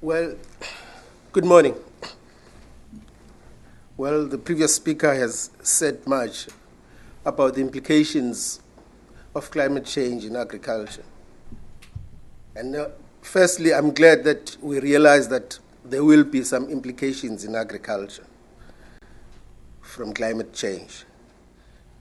Well, good morning. Well, the previous speaker has said much about the implications of climate change in agriculture. And firstly, I'm glad that we realize that there will be some implications in agriculture from climate change.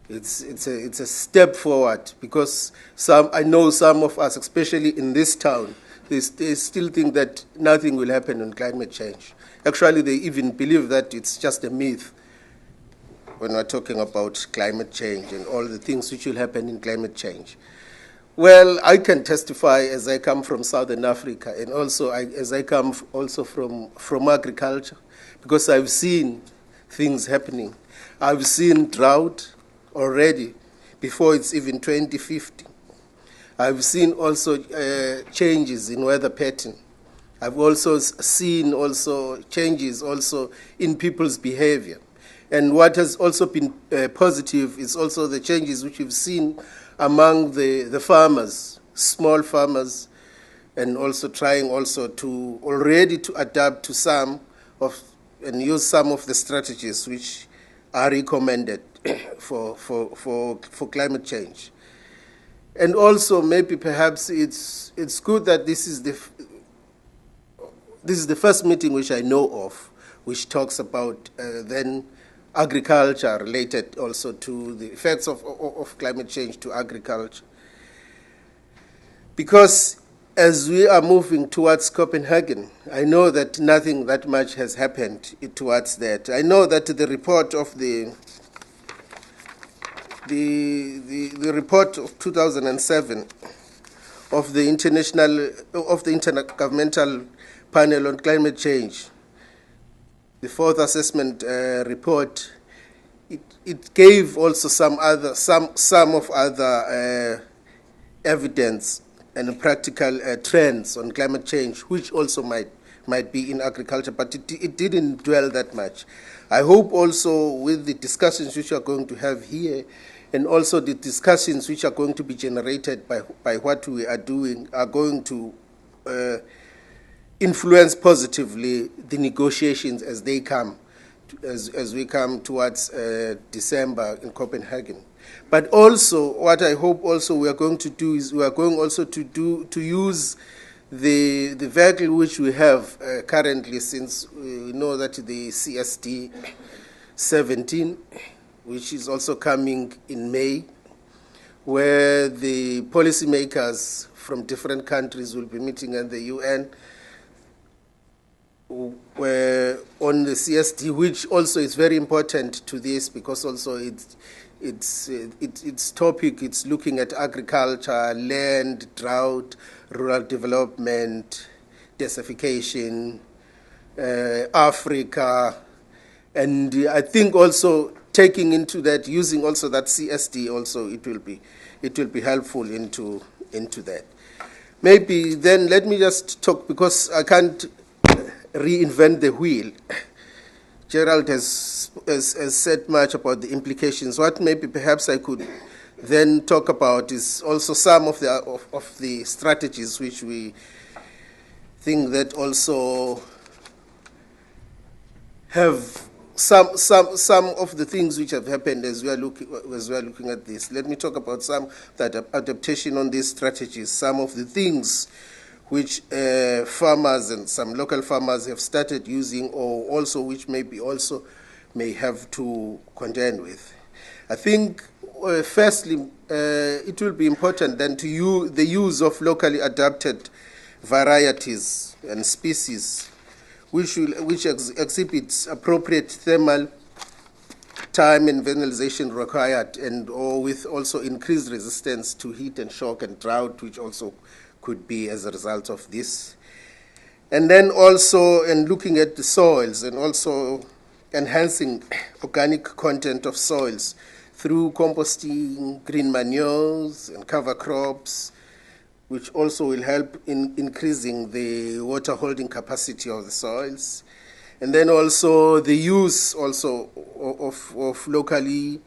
It's a step forward because I know some of us, especially in this town, they still think that nothing will happen on climate change. Actually, they even believe that it's just a myth when we're talking about climate change and all the things which will happen in climate change. Well, I can testify as I come from Southern Africa, and also as I come also from agriculture, because I've seen things happening. I've seen drought already before it's even 2050. I've seen also changes in weather pattern. I've also seen also changes also in people's behavior. And what has also been positive is also the changes which we've seen among the farmers, small farmers, and also trying also to already to adapt to some of and use some of the strategies which are recommended for climate change. And also maybe perhaps it's good that this is the first meeting which I know of which talks about then agriculture related also to the effects of climate change to agriculture. Because as we are moving towards Copenhagen, I know that nothing that much has happened towards that. I know that the report of the report of 2007 of the Intergovernmental Panel on Climate Change, the fourth assessment report, it gave also some of other evidence and practical trends on climate change, which also might be in agriculture, but it didn't dwell that much. I hope also with the discussions which we are going to have here, and also the discussions which are going to be generated by what we are doing, are going to influence positively the negotiations as they come, as we come towards December in Copenhagen. But also, what I hope also we are going to do is we are going also to use the vehicle which we have currently, since we know that the CSD 17, which is also coming in May, where the policymakers from different countries will be meeting at the UN where on the CSD, which also is very important to this because also its topic, it's looking at agriculture, land, drought, rural development, desertification, Africa, and I think also taking into that, using also that CSD also, it will be helpful into that. Maybe then let me just talk, because I can't reinvent the wheel. Gerald has said much about the implications. What maybe perhaps I could then talk about is also some of the strategies which we think that also have some of the things which have happened as we are looking at this. Let me talk about some that adaptation on these strategies, some of the things which farmers and some local farmers have started using, or also which may have to contend with. I think firstly it will be important then to use the use of locally adapted varieties and species which exhibits appropriate thermal time and vernalization required, and or with also increased resistance to heat and shock and drought, which also could be as a result of this. And then also in looking at the soils and also enhancing organic content of soils through composting, green manures and cover crops, which also will help in increasing the water holding capacity of the soils. And then also the use also of locally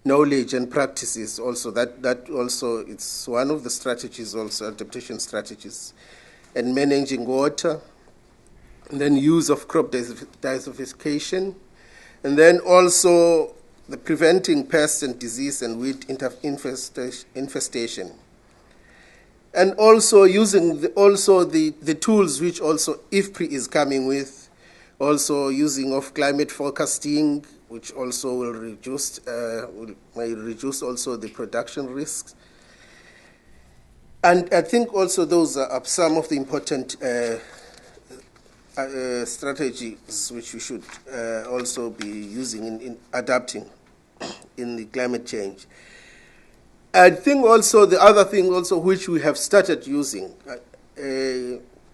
knowledge and practices also, that also it's one of the strategies, also adaptation strategies, and managing water and then use of crop diversification, and then also the preventing pest and disease and weed infestation. And also using the tools which also IFPRI is coming with, also using of climate forecasting, which also will may reduce also the production risks. And I think also those are some of the important strategies which we should also be using in adapting in the climate change. I think also the other thing also which we have started using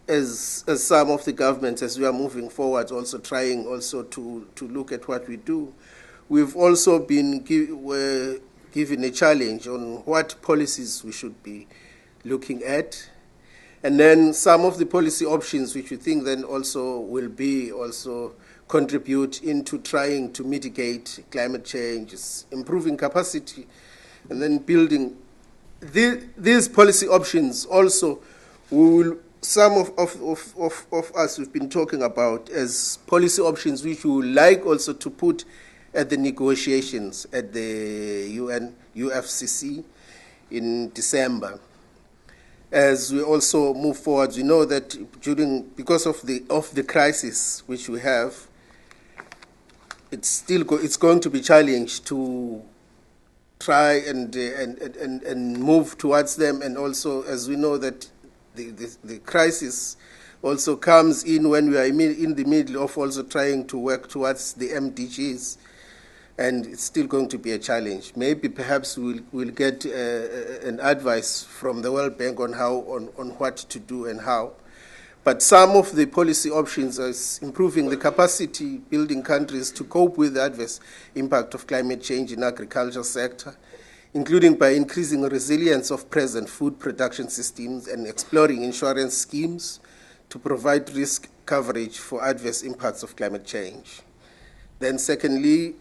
as some of the governments, as we are moving forward, also trying also to look at what we do, we've also been given a challenge on what policies we should be looking at. And then some of the policy options which we think then also will be also contribute into trying to mitigate climate change, improving capacity, and then building these policy options also will, some of us we've been talking about as policy options which we would like also to put at the negotiations at the UFCC in December. As we also move forward, we know that because of the crisis which we have, it's going to be challenged to try and move towards them. And also, as we know that the crisis also comes in when we are in the middle of also trying to work towards the MDGs, and it's still going to be a challenge. Maybe perhaps we'll get an advice from the World Bank on on what to do and how. But some of the policy options are improving the capacity, building countries to cope with the adverse impact of climate change in the agriculture sector, including by increasing resilience of present food production systems and exploring insurance schemes to provide risk coverage for adverse impacts of climate change. Then secondly,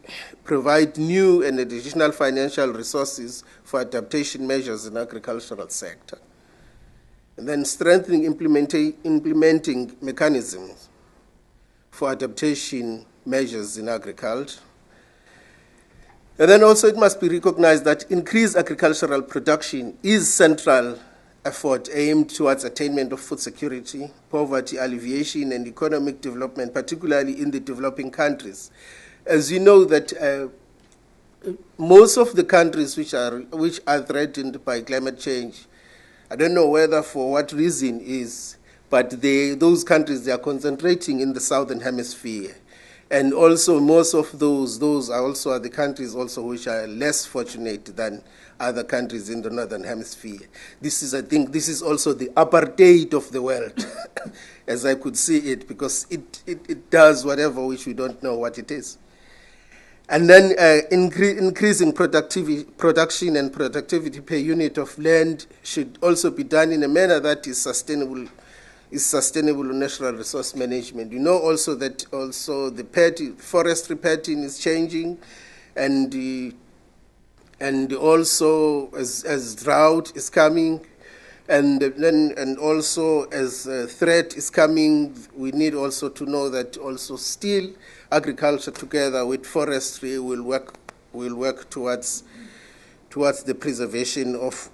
provide new and additional financial resources for adaptation measures in the agricultural sector. And then strengthening implementing mechanisms for adaptation measures in agriculture. And then also it must be recognized that increased agricultural production is central effort aimed towards attainment of food security, poverty alleviation, and economic development, particularly in the developing countries. As you know that most of the countries which are threatened by climate change, I don't know whether for what reason is, but those countries, they are concentrating in the southern hemisphere. And also most of those are also the countries also which are less fortunate than other countries in the northern hemisphere. I think this is also the apartheid of the world, as I could see it, because it does whatever which we don't know what it is. And then increasing production and productivity per unit of land should also be done in a manner that is sustainable natural resource management. You know also that also the forestry pattern is changing, and also as drought is coming, and also as threat is coming, we need also to know that also still agriculture together with forestry will work towards the preservation of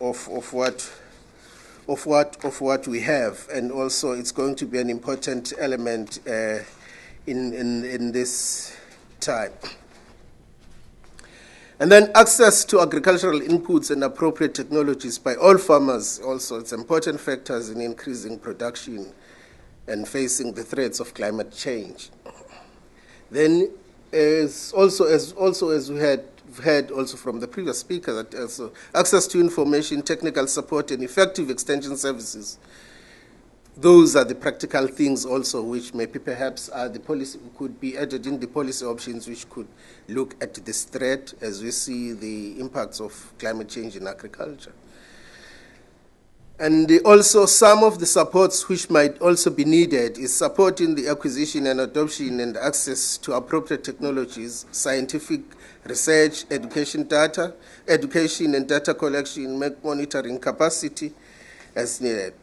what we have, and also it's going to be an important element in this time. And then access to agricultural inputs and appropriate technologies by all farmers also, it's important factors in increasing production and facing the threats of climate change. Then as we had heard also from the previous speaker, that also access to information, technical support, and effective extension services. Those are the practical things also which maybe perhaps the policy could be added in the policy options which could look at this threat as we see the impacts of climate change in agriculture. And also some of the supports which might also be needed is supporting the acquisition and adoption and access to appropriate technologies, scientific research, education and data collection, monitoring capacity as needed.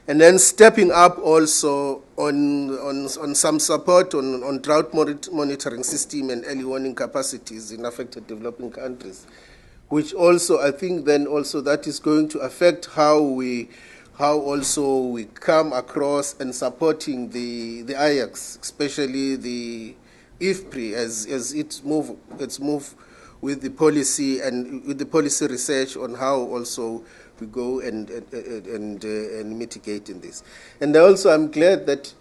And then stepping up also on some support on drought monitoring system and early warning capacities in affected developing countries, which also I think then also that is going to affect how also we come across and supporting the IACs, especially the IFPRI as it's move with the policy and with the policy research on how also we go and mitigate in this. And also I'm glad that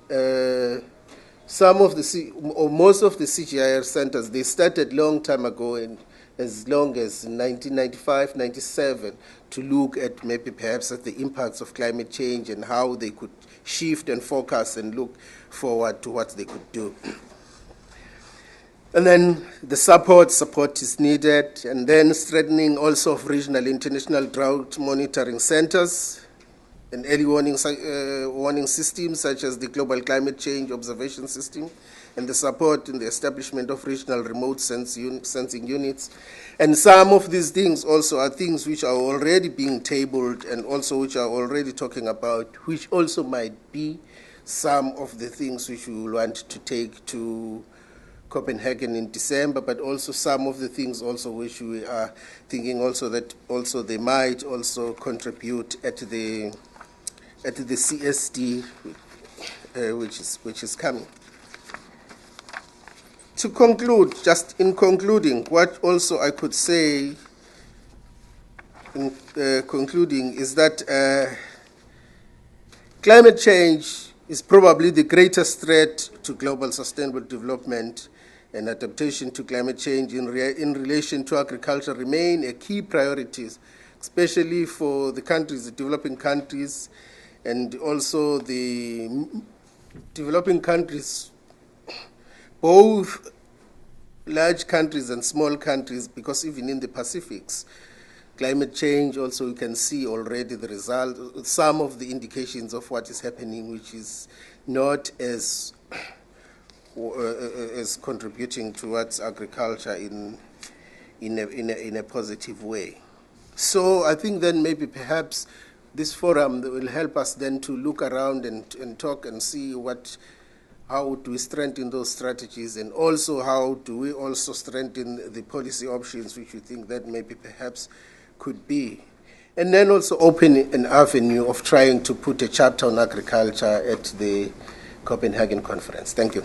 some of the or most of the CGIAR centers, they started long time ago, and as long as 1995, 97, to look at maybe perhaps at the impacts of climate change and how they could shift and focus and look forward to what they could do. And then the support is needed, and then strengthening also of regional international drought monitoring centers and early warning systems such as the Global Climate Change Observation System, and the support in the establishment of regional remote sensing units. And some of these things also are things which are already being tabled and also which are already talking about, which also might be some of the things which we will want to take to Copenhagen in December, but also some of the things also which we are thinking also that also they might also contribute at the CSD, which is coming. To conclude, just in concluding, what also I could say in concluding is that climate change is probably the greatest threat to global sustainable development, and adaptation to climate change in relation to agriculture remain a key priority, especially for the countries, the developing countries, and also the developing countries, both large countries and small countries, because even in the Pacifics, climate change also you can see already the result, some of the indications of what is happening, which is not as contributing towards agriculture in a positive way. So I think then maybe perhaps this forum will help us then to look around and talk and see how do we strengthen those strategies, and also how do we also strengthen the policy options which we think that maybe perhaps could be. And then also open an avenue of trying to put a chapter on agriculture at the Copenhagen conference. Thank you.